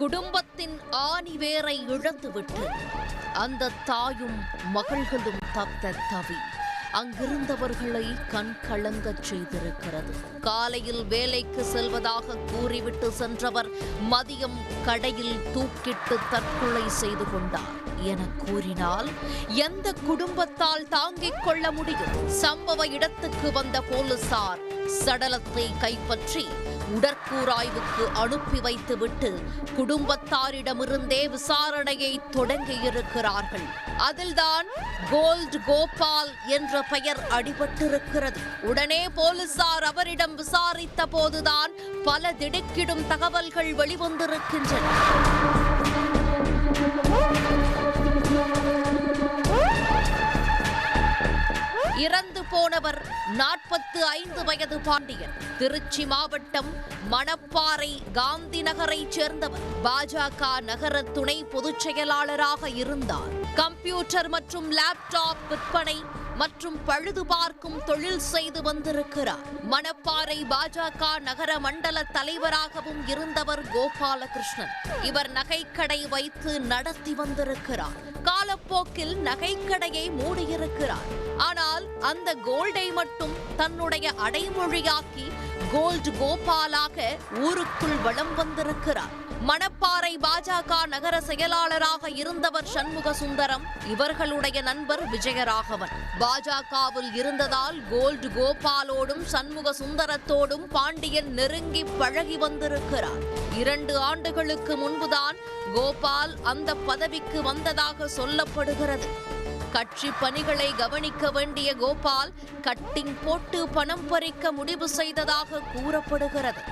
குடும்பத்தின் ஆணிவேரை இழந்துவிட்டு அந்த தாயும் மகள்களும் தத்த தவி அங்கிருந்தவர்களை கண் கலங்கச் செய்திருக்கிறது. காலையில் வேலைக்கு செல்வதாக கூறிவிட்டு சென்றவர் மதியம் கடையில் தூக்கிட்டு தற்கொலை செய்து கொண்டார் என கூறினால் எந்த குடும்பத்தால் தாங்கிக் கொள்ள முடியும்? சம்பவ இடத்துக்கு வந்த போலீசார் சடலத்தை கைப்பற்றி உடற்கூராய்வுக்கு அனுப்பி வைத்துவிட்டு குடும்பத்தாரிடமிருந்தே விசாரணையை தொடங்கியிருக்கிறார்கள். அதில்தான் கோல்ட் கோபால் என்ற பெயர் அடிபட்டிருக்கிறது. உடனே போலீசார் அவரிடம் விசாரித்த போதுதான் பல திடுக்கிடும் தகவல்கள் வெளிவந்திருக்கின்றன. இறந்து போனவர் 45 வயது பாண்டியன். திருச்சி மாவட்டம் மணப்பாறை காந்தி நகரைச் சேர்ந்தவர். பாஜக நகர துணை பொதுச் செயலாளராக இருந்தார். கம்ப்யூட்டர் மற்றும் லேப்டாப் விற்பனை மற்றும் பழுது பார்க்கும் தொழில் செய்து வந்திருக்கிறார். மணப்பாறை பாஜக நகர மண்டல தலைவராகவும் இருந்தவர் கோபாலகிருஷ்ணன். இவர் நகைக்கடை வைத்து நடத்தி வந்திருக்கிறார். காலப்போக்கில் நகைக்கடையை மூடியிருக்கிறார். ஆனால் அந்த கோல்டை மட்டும் தன்னுடைய அடைமொழியாக்கி கோல்ட் கோபாலாக ஊருக்குள் வலம் வந்திருக்கிறார். மணப்பாறை பாஜக நகர செயலாளராக இருந்தவர் சண்முக சுந்தரம். இவர்களுடைய நண்பர் விஜயராகவன். பாஜகவில் இருந்ததால் கோல்ட் கோபாலோடும் சண்முக சுந்தரத்தோடும் பாண்டியன் நெருங்கி பழகி வந்திருக்கிறார். 2 ஆண்டுகளுக்கு முன்புதான் கோபால் அந்த பதவிக்கு வந்ததாக சொல்லப்படுகிறது. கட்சி பணிகளை கவனிக்க வேண்டிய கோபால் கட்டிங் போட்டு பணம் பறிக்க முடிவு செய்ததாக கூறப்படுகிறது.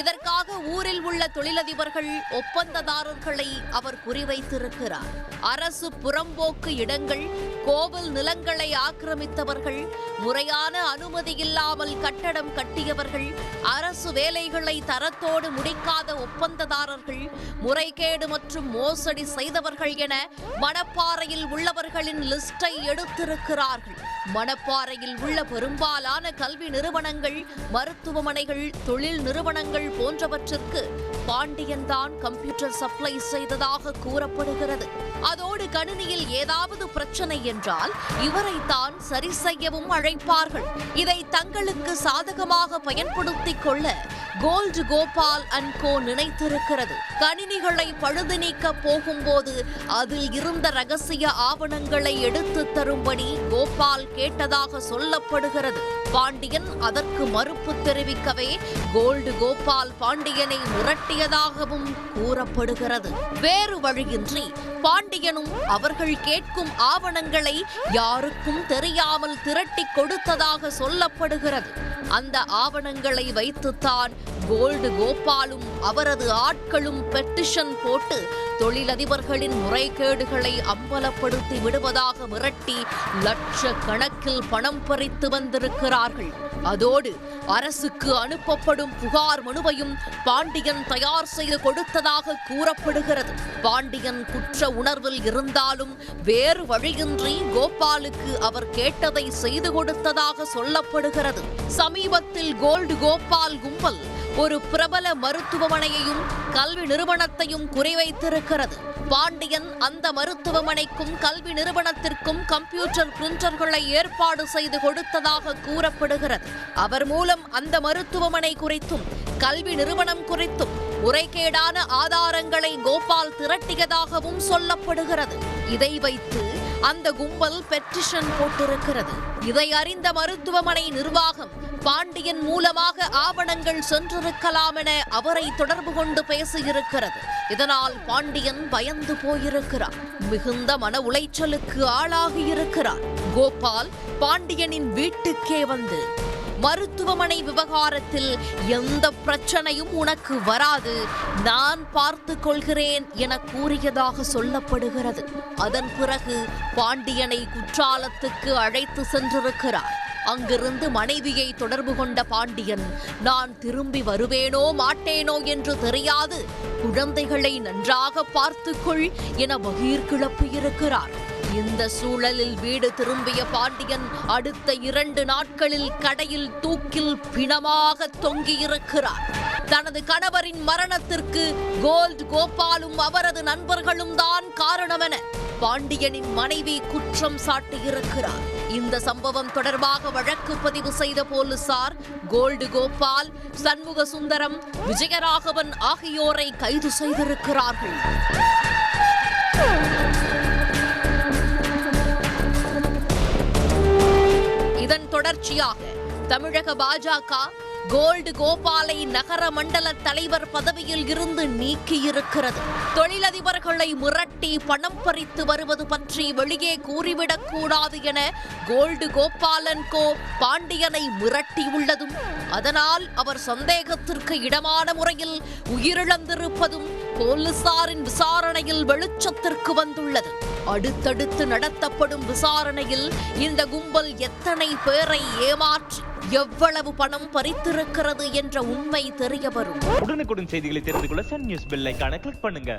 இதற்காக ஊரில் உள்ள தொழிலதிபர்கள் ஒப்பந்ததாரர்களை அவர் குறிவைத்திருக்கிறார். அரசு புறம்போக்கு இடங்கள், கோவில் நிலங்களை ஆக்கிரமித்தவர்கள், முறையான அனுமதி இல்லாமல் கட்டடம் கட்டியவர்கள், அரசு வேலைகளை தரத்தோடு முடிக்காத ஒப்பந்ததாரர்கள், முறைகேடு மற்றும் மோசடி செய்தவர்கள் என மணப்பாறையில் உள்ளவர்களின் லிஸ்டை எடுத்திருக்கிறார்கள். மணப்பாறையில் உள்ள பெரும்பாலான கல்வி நிறுவனங்கள், மருத்துவமனைகள், தொழில் நிறுவனங்கள் போன்றவற்றிற்கு பாண்டியன் தான் கம்ப்யூட்டர் சப்ளை செய்ததாக கூறப்படுகிறது. அதோடு கணினியில் ஏதாவது பிரச்சனை என்றால் இவரைத்தான் சரி செய்யவும் அழைப்பார்கள். இதை தங்களுக்கு சாதகமாக பயன்படுத்திக் கொள்ள கோல்ட் கோபால் அண்ட் கோ நினைத்திருக்கிறது. கணினிகளை பழுது நீக்க போகும்போது அதில் இருந்த ரகசிய ஆவணங்களை எடுத்து தரும்படி கோபால் கேட்டதாக சொல்லப்படுகிறது. பாண்டியன் அதற்கு மறுப்பு தெரிவிக்கவே கோல்ட் கோபால் பாண்டியனை மிரட்டியதாகவும் கூறப்படுகிறது. வேறு வழியின்றி பாண்டியனும் அவர்கள் கேட்கும் ஆவணங்களை யாருக்கும் தெரியாமல் திரட்டி கொடுத்ததாக சொல்லப்படுகிறது. அந்த ஆவணங்களை வைத்துத்தான் கோல்ட் கோபாலும் அவரது ஆட்களும் பெட்டிஷன் போட்டு தொழிலதிபர்களின் முறைகேடுகளை அம்பலப்படுத்தி விடுவதாக மிரட்டி லட்சக்கணக்கில் பணம் பறித்து வந்திருக்கிறார்கள். அதோடு அரசுக்கு அனுப்பப்படும் புகார் மனுவையும் பாண்டியன் தயார் செய்து கொடுத்ததாக கூறப்படுகிறது. பாண்டியன் குற்ற உணர்வில் இருந்தாலும் வேறு வழியின்றி கோபாலுக்கு அவர் கேட்டதை செய்து கொடுத்ததாக சொல்லப்படுகிறது. சமீபத்தில் கோல்ட் கோபால் கும்பல் ஒரு பிரபல மருத்துவமனையையும் கல்வி நிறுவனத்தையும் குறிவைத்திருக்கிறது. பாண்டியன் அந்த மருத்துவமனைக்கும் கல்வி நிறுவனத்திற்கும் கம்ப்யூட்டர் பிரிண்டர்களை ஏற்பாடு செய்து கொடுத்ததாக கூறப்படுகிறது. அவர் மூலம் அந்த மருத்துவமனை குறித்தும் கல்வி நிறுவனம் குறித்தும் முறைகேடான ஆதாரங்களை கோபால் திரட்டியதாகவும் சொல்லப்படுகிறது. இதை வைத்து அந்த கும்பல் பெட்டிஷன் போட்டிருக்கிறது. இதை அறிந்த மருத்துவமனை நிர்வாகம் பாண்டியன் மூலமாக ஆவணங்கள் சென்றிருக்கலாம் என அவரை தொடர்பு கொண்டு பேசியிருக்கிறது. இதனால் பாண்டியன் பயந்து போயிருக்கிறார். மிகுந்த மன உளைச்சலுக்கு ஆளாகியிருக்கிறார். கோபால் பாண்டியனின் வீட்டுக்கே வந்து மருத்துவமனை விவகாரத்தில் எந்த பிரச்சனையும் உனக்கு வராது, நான் பார்த்து கொள்கிறேன் என கூறியதாக சொல்லப்படுகிறது. அதன் பிறகு பாண்டியனை குற்றாலத்துக்கு அழைத்து சென்றிருக்கிறார். அங்கிருந்து மனைவியை தொடர்பு கொண்ட பாண்டியன், நான் திரும்பி வருவேனோ மாட்டேனோ என்று தெரியாது, குழந்தைகளை நன்றாக பார்த்துக்கொள் என பகீர் கிளப்பியிருக்கிறார். இந்த சூழலில் வீடு திரும்பிய பாண்டியன் அடுத்த 2 நாட்களில் கடையில் தூக்கில் பிணமாக தொங்கியிருக்கிறார். தனது கணவரின் மரணத்திற்கு கோல்டு கோபாலும் அவரது நண்பர்களும் தான் காரணம் என பாண்டியனின் மனைவி குற்றம் சாட்டியிருக்கிறார். இந்த சம்பவம் தொடர்பாக வழக்கு பதிவு செய்த போலீசார் கோல்டு கோபால், சண்முக சுந்தரம், விஜயராகவன் ஆகியோரை கைது செய்திருக்கிறார்கள். இதன் தொடர்ச்சியாக தமிழக பாஜக கோல்டு கோபாலை நகர மண்டல தலைவர் பதவியில் இருந்து நீக்கியிருக்கிறது. தொழிலதிபர்களை மிரட்டி பணம் பறித்து வருவது பற்றி வெளியே கூறிவிடக் கூடாது என கோல்டு கோபாலன் கோ பாண்டியனை மிரட்டியுள்ளதும், அதனால் அவர் சந்தேகத்திற்கு இடமான முறையில் உயிரிழந்திருப்பதும் போலீசாரின் விசாரணையில் வெளிச்சத்திற்கு வந்துள்ளது. அடுத்தடுத்து நடத்தப்படும் விசாரணையில் இந்த கும்பல் எத்தனை பேரை ஏமாற்றி எவ்வளவு பணம் பறித்திருக்கிறது என்ற உண்மை தெரிய வரும். உடனுக்குடன் செய்திகளை தெரிந்து கொள்ள சன் நியூஸ் பெல் ஐகானை கிளிக் பண்ணுங்க.